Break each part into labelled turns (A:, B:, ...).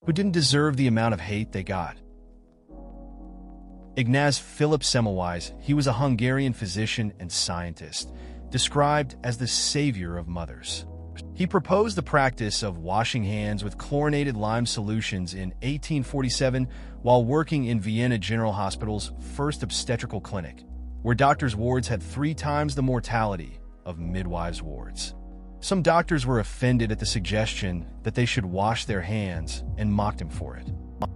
A: who didn't deserve the amount of hate they got. Ignaz Semmelweis, he was a Hungarian physician and scientist, described as the savior of mothers. He proposed the practice of washing hands with chlorinated lime solutions in 1847 while working in Vienna General Hospital's first obstetrical clinic, where doctors' wards had 3 times the mortality of midwives' wards. Some doctors were offended at the suggestion that they should wash their hands and mocked him for it.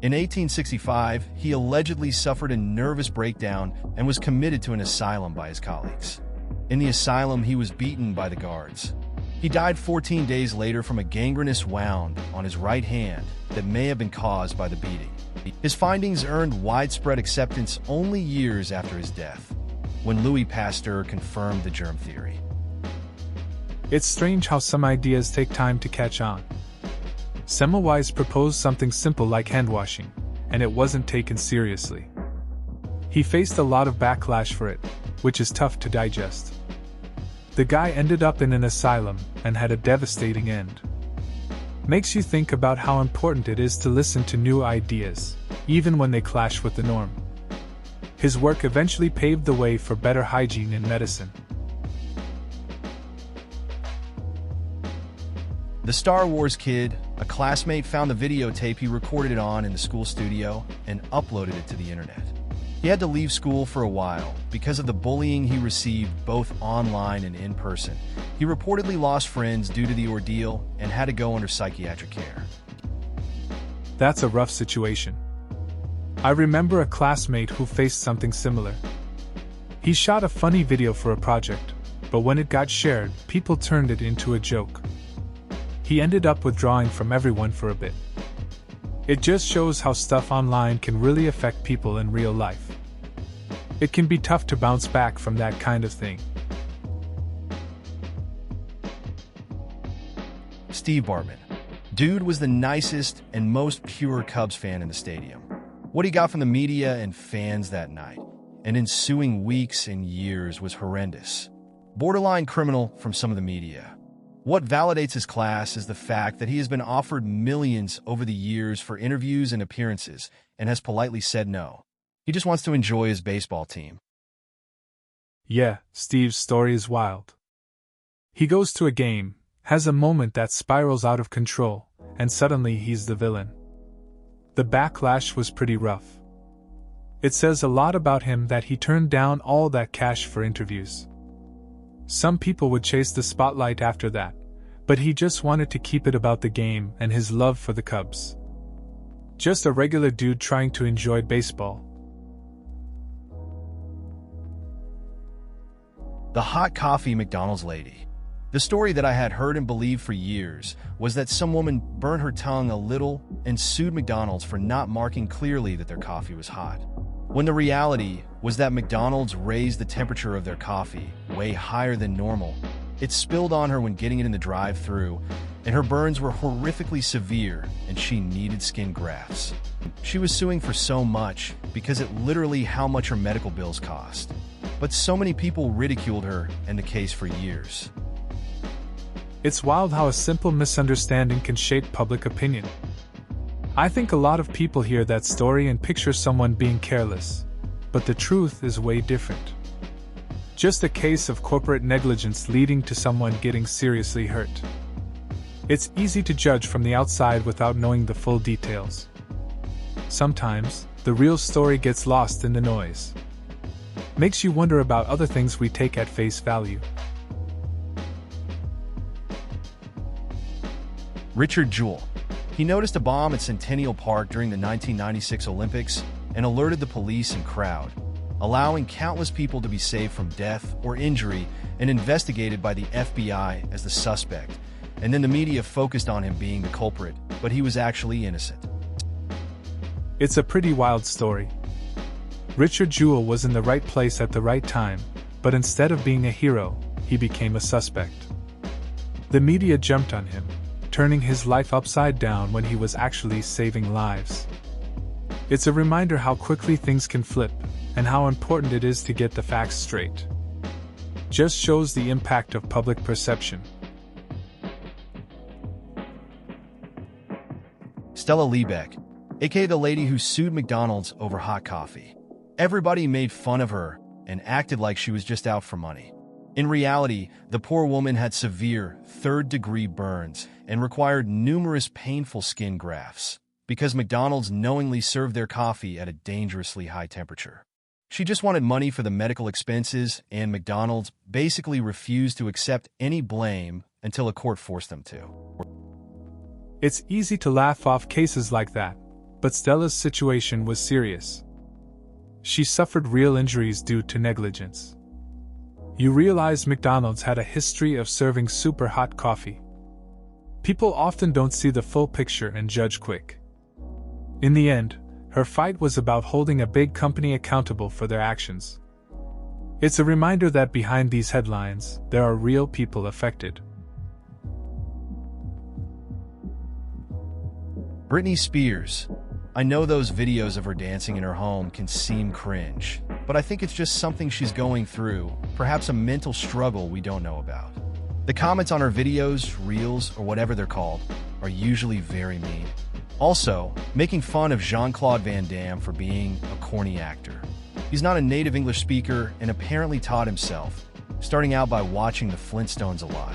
A: In 1865, he allegedly suffered a nervous breakdown and was committed to an asylum by his colleagues. In the asylum, he was beaten by the guards. He died 14 days later from a gangrenous wound on his right hand that may have been caused by the beating. His findings earned widespread acceptance only years after his death, when Louis Pasteur confirmed the germ theory.
B: It's strange how some ideas take time to catch on. Semmelweis proposed something simple like hand washing, and it wasn't taken seriously. He faced a lot of backlash for it, which is tough to digest. The guy ended up in an asylum and had a devastating end. Makes you think about how important it is to listen to new ideas, even when they clash with the norm. His work eventually paved the way for better hygiene in medicine.
A: The Star Wars kid, a classmate, found the videotape he recorded it on in the school studio and uploaded it to the internet. He had to leave school for a while because of the bullying he received both online and in person. He reportedly lost friends due to the ordeal and had to go under psychiatric care.
B: That's a rough situation. I remember a classmate who faced something similar. He shot a funny video for a project, but when it got shared, people turned it into a joke. He ended up withdrawing from everyone for a bit. It just shows how stuff online can really affect people in real life. It can be tough to bounce back from that kind of thing.
A: Steve Bartman. Dude was the nicest and most pure Cubs fan in the stadium. What he got from the media and fans that night and ensuing weeks and years was horrendous. Borderline criminal from some of the media. What validates his class is the fact that he has been offered millions over the years for interviews and appearances and has politely said no. He just wants to enjoy his baseball team.
B: Yeah, Steve's story is wild. He goes to a game, has a moment that spirals out of control, and suddenly he's the villain. The backlash was pretty rough. It says a lot about him that he turned down all that cash for interviews. Some people would chase the spotlight after that, but he just wanted to keep it about the game and his love for the Cubs. Just a regular dude trying to enjoy baseball.
A: The hot coffee McDonald's lady. The story that I had heard and believed for years was that some woman burned her tongue a little and sued McDonald's for not marking clearly that their coffee was hot, when the reality was that McDonald's raised the temperature of their coffee way higher than normal. It spilled on her when getting it in the drive-thru, and her burns were horrifically severe and she needed skin grafts. She was suing for so much because it literally how much her medical bills cost. But so many people ridiculed her and the case for years.
B: It's wild how a simple misunderstanding can shape public opinion. I think a lot of people hear that story and picture someone being careless, but the truth is way different. Just a case of corporate negligence leading to someone getting seriously hurt. It's easy to judge from the outside without knowing the full details. Sometimes, the real story gets lost in the noise. Makes you wonder about other things we take at face value.
A: Richard Jewell. He noticed a bomb at Centennial Park during the 1996 Olympics and alerted the police and crowd, allowing countless people to be saved from death or injury and investigated by the FBI as the suspect. And then the media focused on him being the culprit, but he was actually innocent.
B: It's a pretty wild story. Richard Jewell was in the right place at the right time, but instead of being a hero, he became a suspect. The media jumped on him, turning his life upside down when he was actually saving lives. It's a reminder how quickly things can flip, and how important it is to get the facts straight. Just shows the impact of public perception.
A: Stella Liebeck, aka the lady who sued McDonald's over hot coffee. Everybody made fun of her and acted like she was just out for money. In reality, the poor woman had severe third-degree burns and required numerous painful skin grafts because McDonald's knowingly served their coffee at a dangerously high temperature. She just wanted money for the medical expenses, and McDonald's basically refused to accept any blame until a court forced them to.
B: It's easy to laugh off cases like that, but Stella's situation was serious. She suffered real injuries due to negligence. You realize McDonald's had a history of serving super hot coffee. People often don't see the full picture and judge quick. In the end, her fight was about holding a big company accountable for their actions. It's a reminder that behind these headlines, there are real people affected.
A: Britney Spears. I know those videos of her dancing in her home can seem cringe, but I think it's just something she's going through, perhaps a mental struggle we don't know about. The comments on her videos, reels, or whatever they're called, are usually very mean. Also, making fun of Jean-Claude Van Damme for being a corny actor. He's not a native English speaker and apparently taught himself, starting out by watching the Flintstones a lot.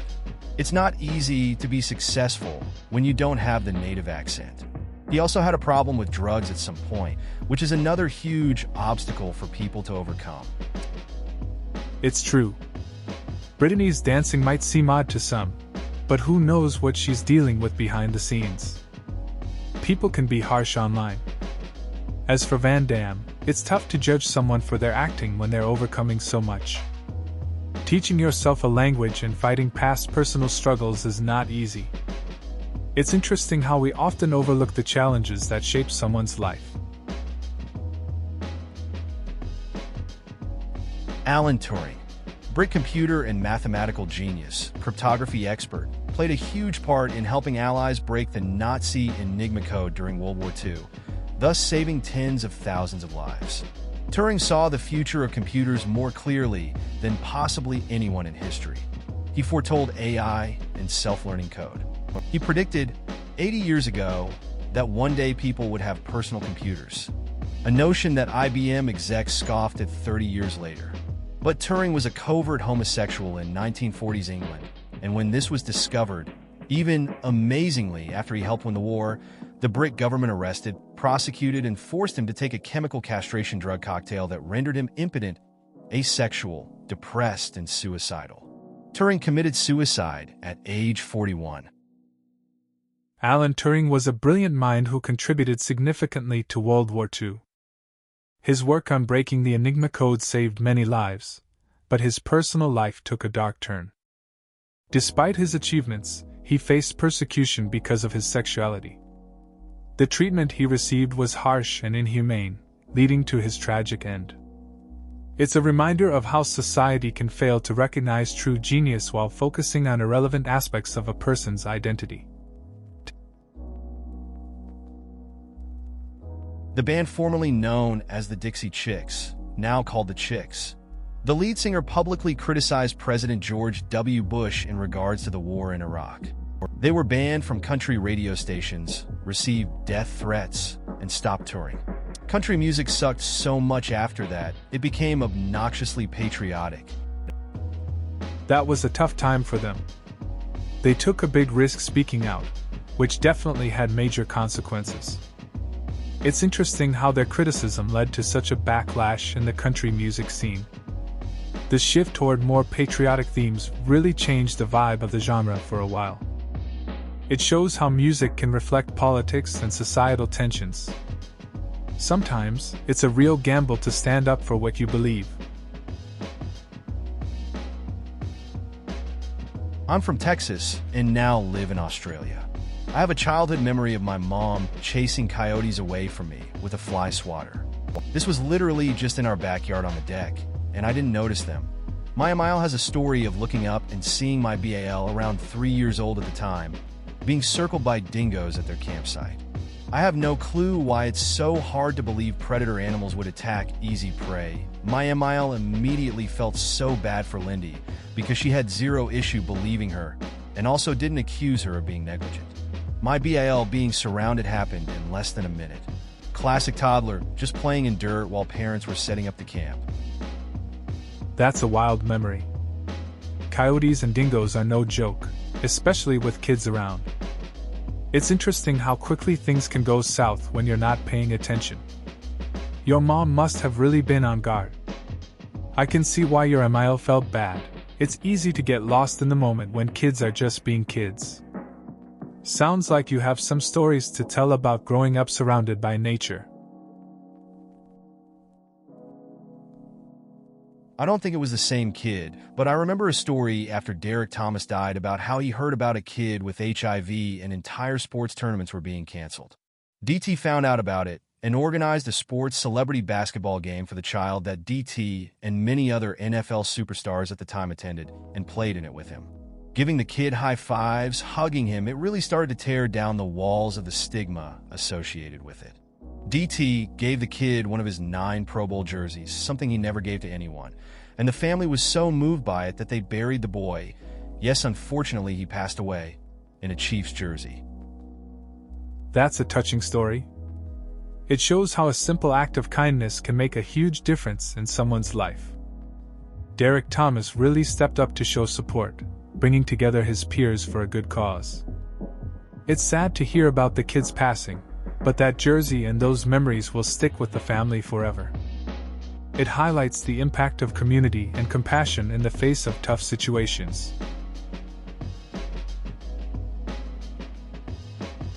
A: It's not easy to be successful when you don't have the native accent. He also had a problem with drugs at some point, which is another huge obstacle for people to overcome.
B: It's true. Britney's dancing might seem odd to some, but who knows what she's dealing with behind the scenes. People can be harsh online. As for Van Damme, it's tough to judge someone for their acting when they're overcoming so much. Teaching yourself a language and fighting past personal struggles is not easy. It's interesting how we often overlook the challenges that shape someone's life.
A: Alan Turing, Brit computer and mathematical genius, cryptography expert, played a huge part in helping Allies break the Nazi Enigma code during World War II, thus saving tens of thousands of lives. Turing saw the future of computers more clearly than possibly anyone in history. He foretold AI and self-learning code. He predicted 80 years ago that one day people would have personal computers, a notion that IBM execs scoffed at 30 years later. But Turing was a covert homosexual in 1940s England, and when this was discovered, even amazingly after he helped win the war, the Brit government arrested, prosecuted, and forced him to take a chemical castration drug cocktail that rendered him impotent, asexual, depressed, and suicidal. Turing committed suicide at age 41.
B: Alan Turing was a brilliant mind who contributed significantly to World War II. His work on breaking the Enigma code saved many lives, but his personal life took a dark turn. Despite his achievements, he faced persecution because of his sexuality. The treatment he received was harsh and inhumane, leading to his tragic end. It's a reminder of how society can fail to recognize true genius while focusing on irrelevant aspects of a person's identity.
A: The band formerly known as the Dixie Chicks, now called the Chicks. The lead singer publicly criticized President George W. Bush in regards to the war in Iraq. They were banned from country radio stations, received death threats, and stopped touring. Country music sucked so much after that, it became obnoxiously patriotic.
B: That was a tough time for them. They took a big risk speaking out, which definitely had major consequences. It's interesting how their criticism led to such a backlash in the country music scene. The shift toward more patriotic themes really changed the vibe of the genre for a while. It shows how music can reflect politics and societal tensions. Sometimes, it's a real gamble to stand up for what you believe.
A: I'm from Texas and now live in Australia. I have a childhood memory of my mom chasing coyotes away from me with a fly swatter. This was literally just in our backyard on the deck, and I didn't notice them. Maya Mile has a story of looking up and seeing my BAL around 3 years old at the time, being circled by dingoes at their campsite. I have no clue why it's so hard to believe predator animals would attack easy prey. Maya Mile immediately felt so bad for Lindy because she had zero issue believing her and also didn't accuse her of being negligent. My BAL being surrounded happened in less than a minute. Classic toddler, just playing in dirt while parents were setting up the camp.
B: That's a wild memory. Coyotes and dingoes are no joke, especially with kids around. It's interesting how quickly things can go south when you're not paying attention. Your mom must have really been on guard. I can see why your MIL felt bad. It's easy to get lost in the moment when kids are just being kids. Sounds like you have some stories to tell about growing up surrounded by nature.
A: I don't think it was the same kid, but I remember a story after Derek Thomas died about how he heard about a kid with HIV and entire sports tournaments were being canceled. DT found out about it and organized a sports celebrity basketball game for the child that DT and many other NFL superstars at the time attended and played in it with him. Giving the kid high fives, hugging him, it really started to tear down the walls of the stigma associated with it. DT gave the kid one of his 9 Pro Bowl jerseys, something he never gave to anyone, and the family was so moved by it that they buried the boy. Yes, unfortunately, he passed away in a Chiefs jersey.
B: That's a touching story. It shows how a simple act of kindness can make a huge difference in someone's life. Derek Thomas really stepped up to show support, bringing together his peers for a good cause. It's sad to hear about the kid's passing, but that jersey and those memories will stick with the family forever. It highlights the impact of community and compassion in the face of tough situations.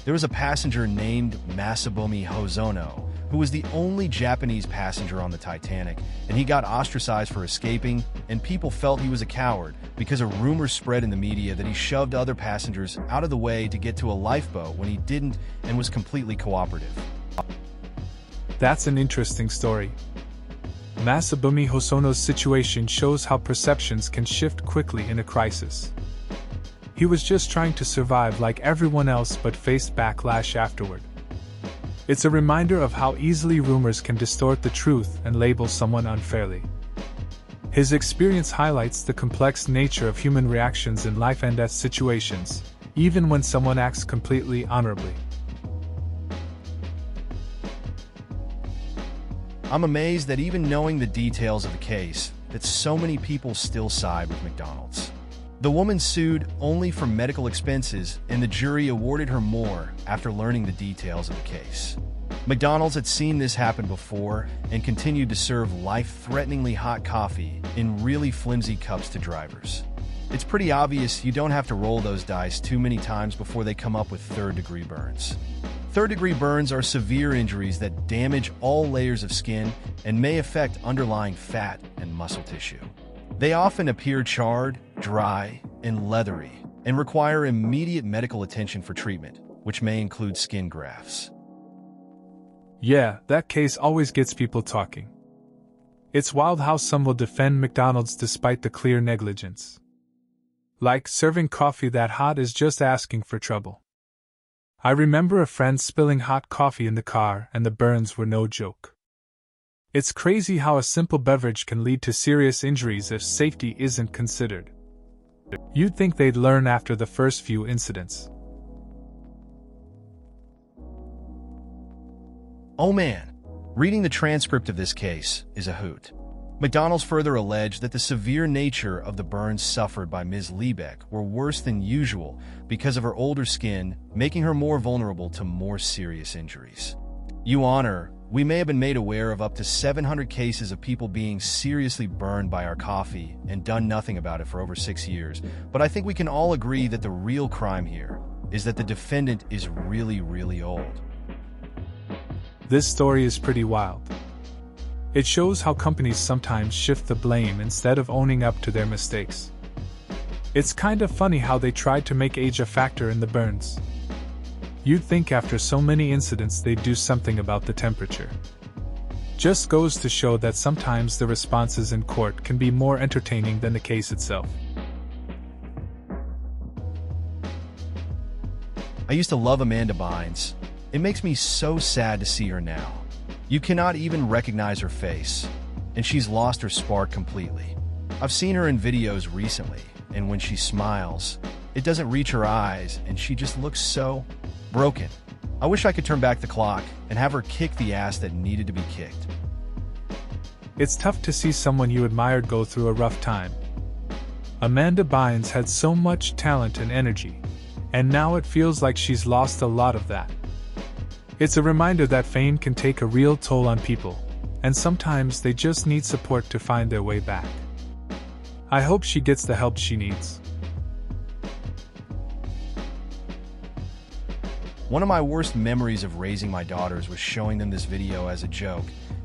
A: There was a passenger named Masabumi Hosono, who was the only Japanese passenger on the Titanic, and he got ostracized for escaping, and people felt he was a coward because a rumor spread in the media that he shoved other passengers out of the way to get to a lifeboat when he didn't and was completely cooperative.
B: That's an interesting story. Masabumi Hosono's situation shows how perceptions can shift quickly in a crisis. He was just trying to survive like everyone else but faced backlash afterward. It's a reminder of how easily rumors can distort the truth and label someone unfairly. His experience highlights the complex nature of human reactions in life and death situations, even when someone acts completely honorably.
A: I'm amazed that even knowing the details of the case, that so many people still side with McDonald's. The woman sued only for medical expenses, and the jury awarded her more after learning the details of the case. McDonald's had seen this happen before and continued to serve life-threateningly hot coffee in really flimsy cups to drivers. It's pretty obvious you don't have to roll those dice too many times before they come up with third-degree burns. Third-degree burns are severe injuries that damage all layers of skin and may affect underlying fat and muscle tissue. They often appear charred, dry, and leathery, and require immediate medical attention for treatment, which may include skin grafts.
B: Yeah, that case always gets people talking. It's wild how some will defend McDonald's despite the clear negligence. Like, serving coffee that hot is just asking for trouble. I remember a friend spilling hot coffee in the car, and the burns were no joke. It's crazy how a simple beverage can lead to serious injuries if safety isn't considered. You'd think they'd learn after the first few incidents.
A: Oh man, reading the transcript of this case is a hoot. McDonald's further alleged that the severe nature of the burns suffered by Ms. Liebeck were worse than usual because of her older skin, making her more vulnerable to more serious injuries. Your Honor, we may have been made aware of up to 700 cases of people being seriously burned by our coffee and done nothing about it for over 6 years, but I think we can all agree that the real crime here is that the defendant is really old.
B: This story is pretty wild. It shows how companies sometimes shift the blame instead of owning up to their mistakes. It's kind of funny how they tried to make age a factor in the burns. You'd think after so many incidents they'd do something about the temperature. Just goes to show that sometimes the responses in court can be more entertaining than the case itself.
A: I used to love Amanda Bynes. It makes me so sad to see her now. You cannot even recognize her face, and she's lost her spark completely. I've seen her in videos recently, and when she smiles, It doesn't reach her eyes, and she just looks so broken. I wish I could turn back the clock and have her kick the ass that needed to be kicked.
B: It's tough to see someone you admired go through a rough time. Amanda Bynes had so much talent and energy, and now it feels like she's lost a lot of that. It's a reminder that fame can take a real toll on people, and sometimes they just need support to find their way back. I hope she gets the help she needs.
A: One of my worst memories of raising my daughters was showing them this video as a joke,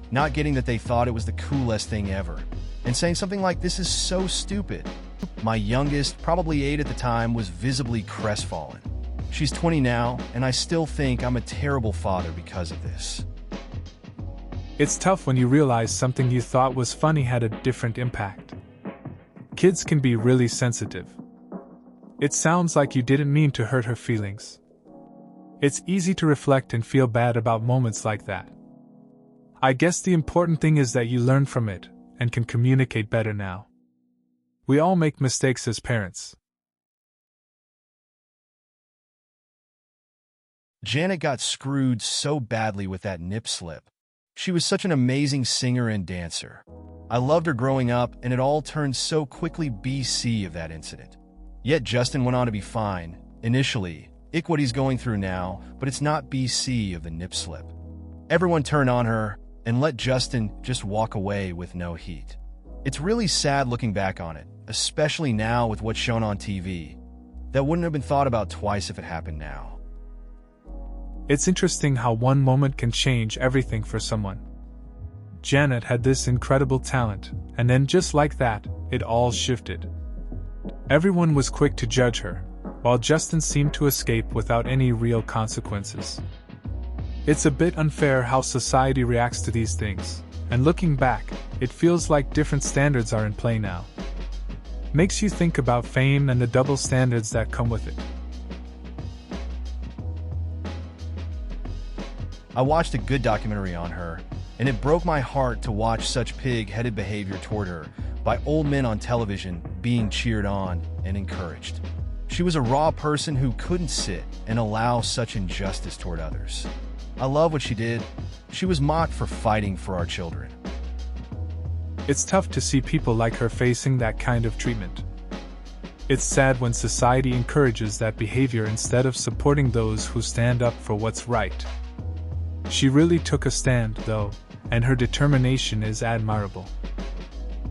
A: not getting that they thought it was the coolest thing ever, and saying something like, "This is so stupid." My youngest, probably 8 at the time, was visibly crestfallen. She's 20 now, and I still think I'm a terrible father because of this.
B: It's tough when you realize something you thought was funny had a different impact. Kids can be really sensitive. It sounds like you didn't mean to hurt her feelings. It's easy to reflect and feel bad about moments like that. I guess the important thing is that you learn from it and can communicate better now. We all make mistakes as parents.
A: Janet got screwed so badly with that nip slip. She was such an amazing singer and dancer. I loved her growing up, and it all turned so quickly BC of that incident. Yet Justin went on to be fine. Initially, what he's going through now, but it's not BC of the nip slip. Everyone turned on her and let Justin just walk away with no heat. It's really sad looking back on it, especially now with what's shown on TV. That wouldn't have been thought about twice if it happened now.
B: It's interesting how one moment can change everything for someone. Janet had this incredible talent, and then just like that, it all shifted. Everyone was quick to judge her, while Justin seemed to escape without any real consequences. It's a bit unfair how society reacts to these things, and looking back, it feels like different standards are in play now. Makes you think about fame and the double standards that come with it.
A: I watched a good documentary on her, and it broke my heart to watch such pig-headed behavior toward her by old men on television being cheered on and encouraged. She was a raw person who couldn't sit and allow such injustice toward others. I love what she did. She was mocked for fighting for our children.
B: It's tough to see people like her facing that kind of treatment. It's sad when society encourages that behavior instead of supporting those who stand up for what's right. She really took a stand, though, and her determination is admirable.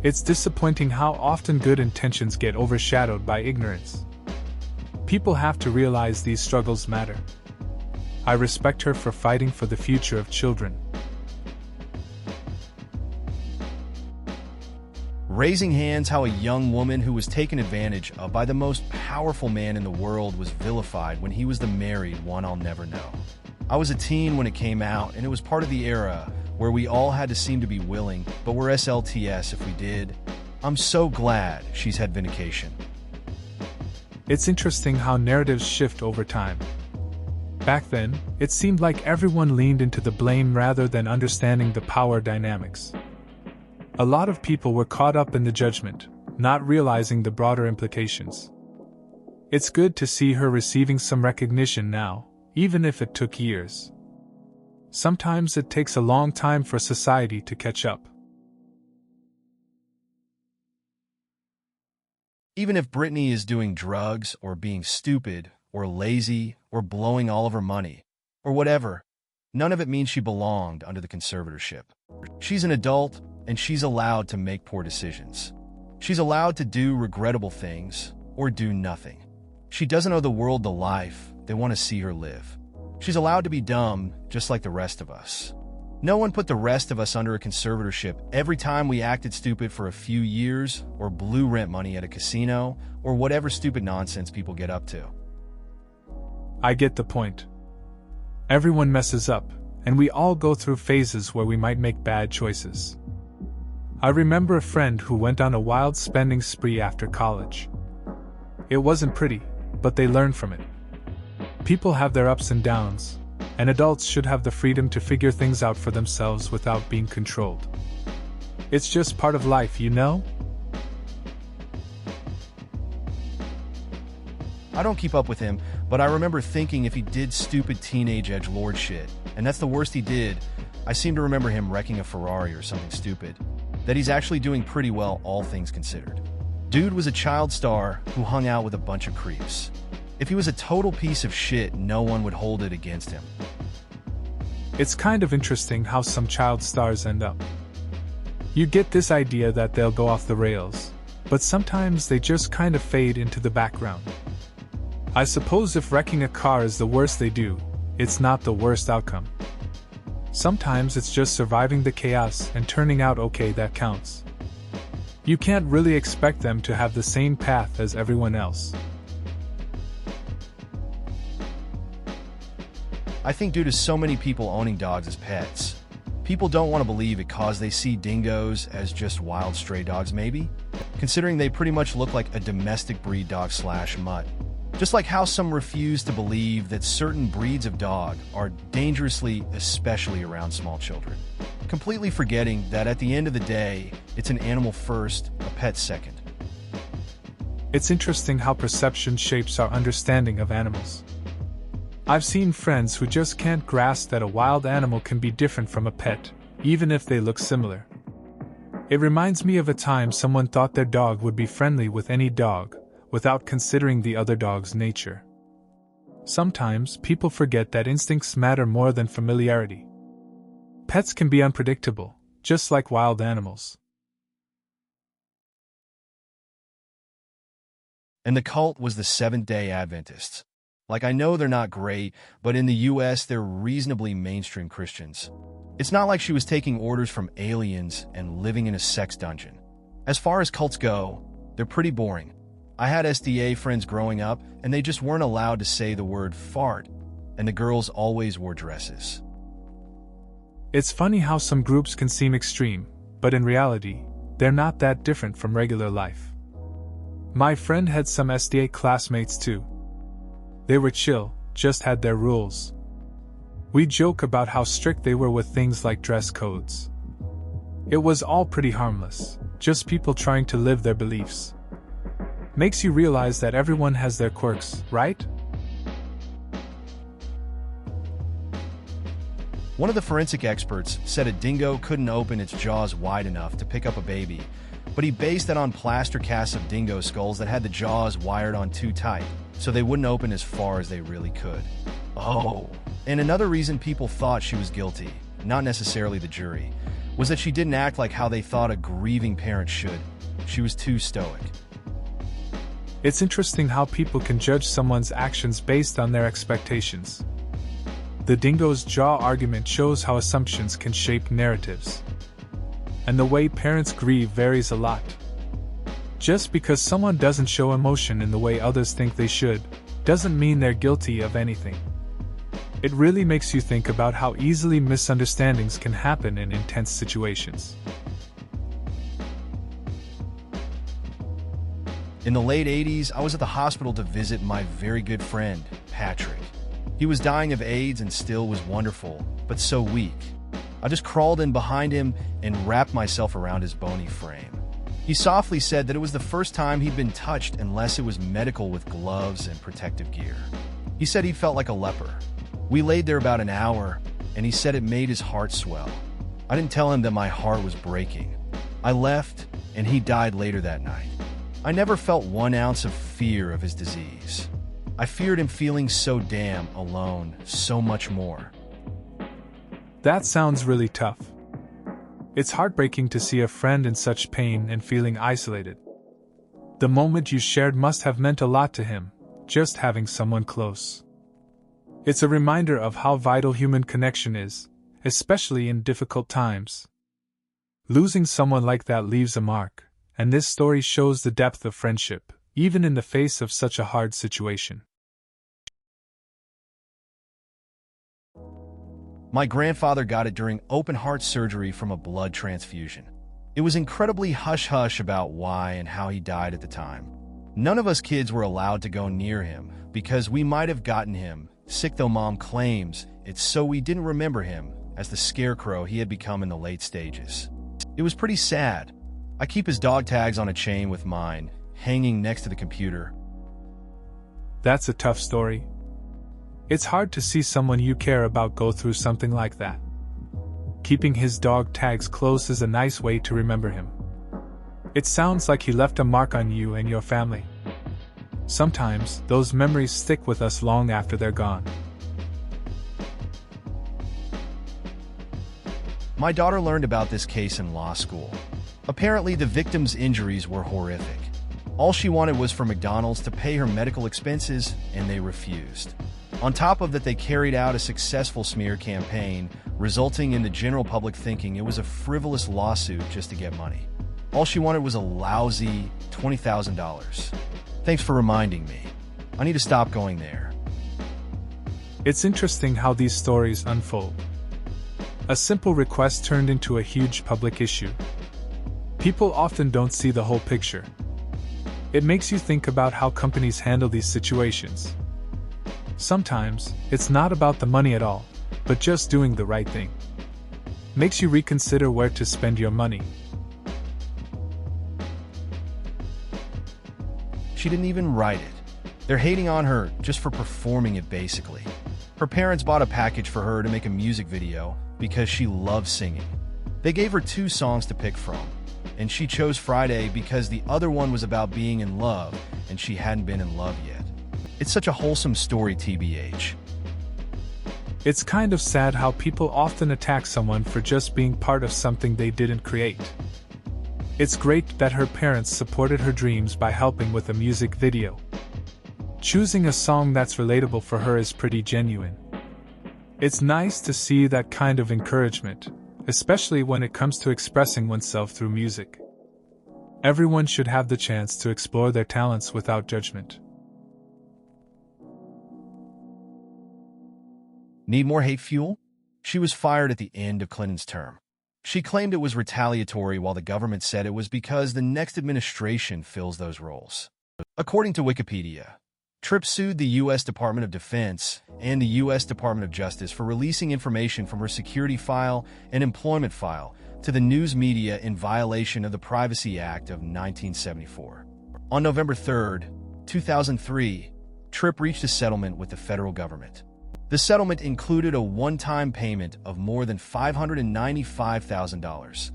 B: It's disappointing how often good intentions get overshadowed by ignorance. People have to realize these struggles matter. I respect her for fighting for the future of children.
A: Raising hands how a young woman who was taken advantage of by the most powerful man in the world was vilified when he was the married one I'll never know. I was a teen when it came out, and it was part of the era where we all had to seem to be willing, but we're SLTS if we did. I'm so glad she's had vindication.
B: It's interesting how narratives shift over time. Back then, it seemed like everyone leaned into the blame rather than understanding the power dynamics. A lot of people were caught up in the judgment, not realizing the broader implications. It's good to see her receiving some recognition now, even if it took years. Sometimes it takes a long time for society to catch up.
A: Even if Britney is doing drugs or being stupid or lazy or blowing all of her money or whatever, none of it means she belonged under the conservatorship. She's an adult, and she's allowed to make poor decisions. She's allowed to do regrettable things or do nothing. She doesn't owe the world the life they want to see her live. She's allowed to be dumb just like the rest of us. No one put the rest of us under a conservatorship every time we acted stupid for a few years or blew rent money at a casino or whatever stupid nonsense people get up to.
B: I get the point. Everyone messes up, and we all go through phases where we might make bad choices. I remember a friend who went on a wild spending spree after college. It wasn't pretty, but they learned from it. People have their ups and downs, and adults should have the freedom to figure things out for themselves without being controlled. It's just part of life, you know?
A: I don't keep up with him, but I remember thinking if he did stupid teenage edgelord shit, and that's the worst he did, I seem to remember him wrecking a Ferrari or something stupid, that he's actually doing pretty well, all things considered. Dude was a child star who hung out with a bunch of creeps. If he was a total piece of shit, no one would hold it against him.
B: It's kind of interesting how some child stars end up. You get this idea that they'll go off the rails, but sometimes they just kind of fade into the background. I suppose if wrecking a car is the worst they do, it's not the worst outcome. Sometimes it's just surviving the chaos and turning out okay that counts. You can't really expect them to have the same path as everyone else.
A: I think due to so many people owning dogs as pets, people don't want to believe it cause they see dingoes as just wild stray dogs maybe, considering they pretty much look like a domestic breed dog / mutt. Just like how some refuse to believe that certain breeds of dog are dangerously, especially around small children. Completely forgetting that at the end of the day, it's an animal first, a pet second.
B: It's interesting how perception shapes our understanding of animals. I've seen friends who just can't grasp that a wild animal can be different from a pet, even if they look similar. It reminds me of a time someone thought their dog would be friendly with any dog, without considering the other dog's nature. Sometimes people forget that instincts matter more than familiarity. Pets can be unpredictable, just like wild animals.
A: And the cult was the Seventh-day Adventists. Like, I know they're not great, but in the US, they're reasonably mainstream Christians. It's not like she was taking orders from aliens and living in a sex dungeon. As far as cults go, they're pretty boring. I had SDA friends growing up, and they just weren't allowed to say the word fart, and the girls always wore dresses.
B: It's funny how some groups can seem extreme, but in reality, they're not that different from regular life. My friend had some SDA classmates too. They were chill, just had their rules. We joke about how strict they were with things like dress codes. It was all pretty harmless, just people trying to live their beliefs. Makes you realize that everyone has their quirks, right?
A: One of the forensic experts said a dingo couldn't open its jaws wide enough to pick up a baby, but he based that on plaster casts of dingo skulls that had the jaws wired on too tight, so they wouldn't open as far as they really could. Oh. And another reason people thought she was guilty, not necessarily the jury, was that she didn't act like how they thought a grieving parent should. She was too stoic.
B: It's interesting how people can judge someone's actions based on their expectations. The dingo's jaw argument shows how assumptions can shape narratives. And the way parents grieve varies a lot. Just because someone doesn't show emotion in the way others think they should, doesn't mean they're guilty of anything. It really makes you think about how easily misunderstandings can happen in intense situations.
A: In the late 80s, I was at the hospital to visit my very good friend, Patrick. He was dying of AIDS and still was wonderful, but so weak. I just crawled in behind him and wrapped myself around his bony frame. He softly said that it was the first time he'd been touched unless it was medical with gloves and protective gear. He said he felt like a leper. We laid there about an hour, and he said it made his heart swell. I didn't tell him that my heart was breaking. I left, and he died later that night. I never felt 1 ounce of fear of his disease. I feared him feeling so damn alone, so much more.
B: That sounds really tough. It's heartbreaking to see a friend in such pain and feeling isolated. The moment you shared must have meant a lot to him, just having someone close. It's a reminder of how vital human connection is, especially in difficult times. Losing someone like that leaves a mark, and this story shows the depth of friendship, even in the face of such a hard situation.
A: My grandfather got it during open-heart surgery from a blood transfusion. It was incredibly hush-hush about why and how he died at the time. None of us kids were allowed to go near him because we might have gotten him sick, though Mom claims it's so we didn't remember him as the scarecrow he had become in the late stages. It was pretty sad. I keep his dog tags on a chain with mine, hanging next to the computer.
B: That's a tough story. It's hard to see someone you care about go through something like that. Keeping his dog tags close is a nice way to remember him. It sounds like he left a mark on you and your family. Sometimes, those memories stick with us long after they're gone.
A: My daughter learned about this case in law school. Apparently, the victim's injuries were horrific. All she wanted was for McDonald's to pay her medical expenses, and they refused. On top of that, they carried out a successful smear campaign, resulting in the general public thinking it was a frivolous lawsuit just to get money. All she wanted was a lousy $20,000. Thanks for reminding me. I need to stop going there.
B: It's interesting how these stories unfold. A simple request turned into a huge public issue. People often don't see the whole picture. It makes you think about how companies handle these situations. Sometimes, it's not about the money at all, but just doing the right thing. Makes you reconsider where to spend your money.
A: She didn't even write it. They're hating on her just for performing it, basically. Her parents bought a package for her to make a music video because she loves singing. They gave her 2 songs to pick from, and she chose Friday because the other one was about being in love, and she hadn't been in love yet. It's such a wholesome story, TBH.
B: It's kind of sad how people often attack someone for just being part of something they didn't create. It's great that her parents supported her dreams by helping with a music video. Choosing a song that's relatable for her is pretty genuine. It's nice to see that kind of encouragement, especially when it comes to expressing oneself through music. Everyone should have the chance to explore their talents without judgment.
A: Need more hate fuel? She was fired at the end of Clinton's term. She claimed it was retaliatory while the government said it was because the next administration fills those roles. According to Wikipedia, Tripp sued the U.S. Department of Defense and the U.S. Department of Justice for releasing information from her security file and employment file to the news media in violation of the Privacy Act of 1974. On November 3, 2003, Tripp reached a settlement with the federal government. The settlement included a one-time payment of more than $595,000,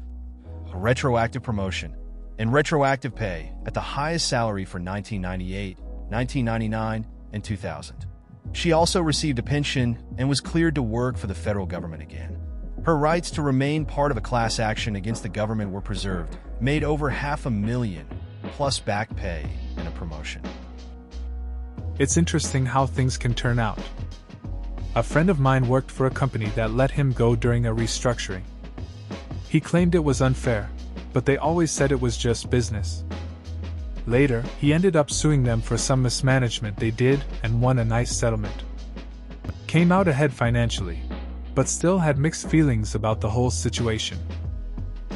A: a retroactive promotion, and retroactive pay at the highest salary for 1998, 1999, and 2000. She also received a pension and was cleared to work for the federal government again. Her rights to remain part of a class action against the government were preserved, made over $500,000, plus back pay and a promotion.
B: It's interesting how things can turn out. A friend of mine worked for a company that let him go during a restructuring. He claimed it was unfair, but they always said it was just business. Later, he ended up suing them for some mismanagement they did and won a nice settlement. Came out ahead financially, but still had mixed feelings about the whole situation.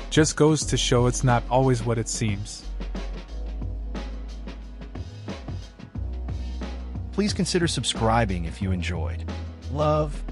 B: Just goes to show it's not always what it seems.
A: Please consider subscribing if you enjoyed. Love.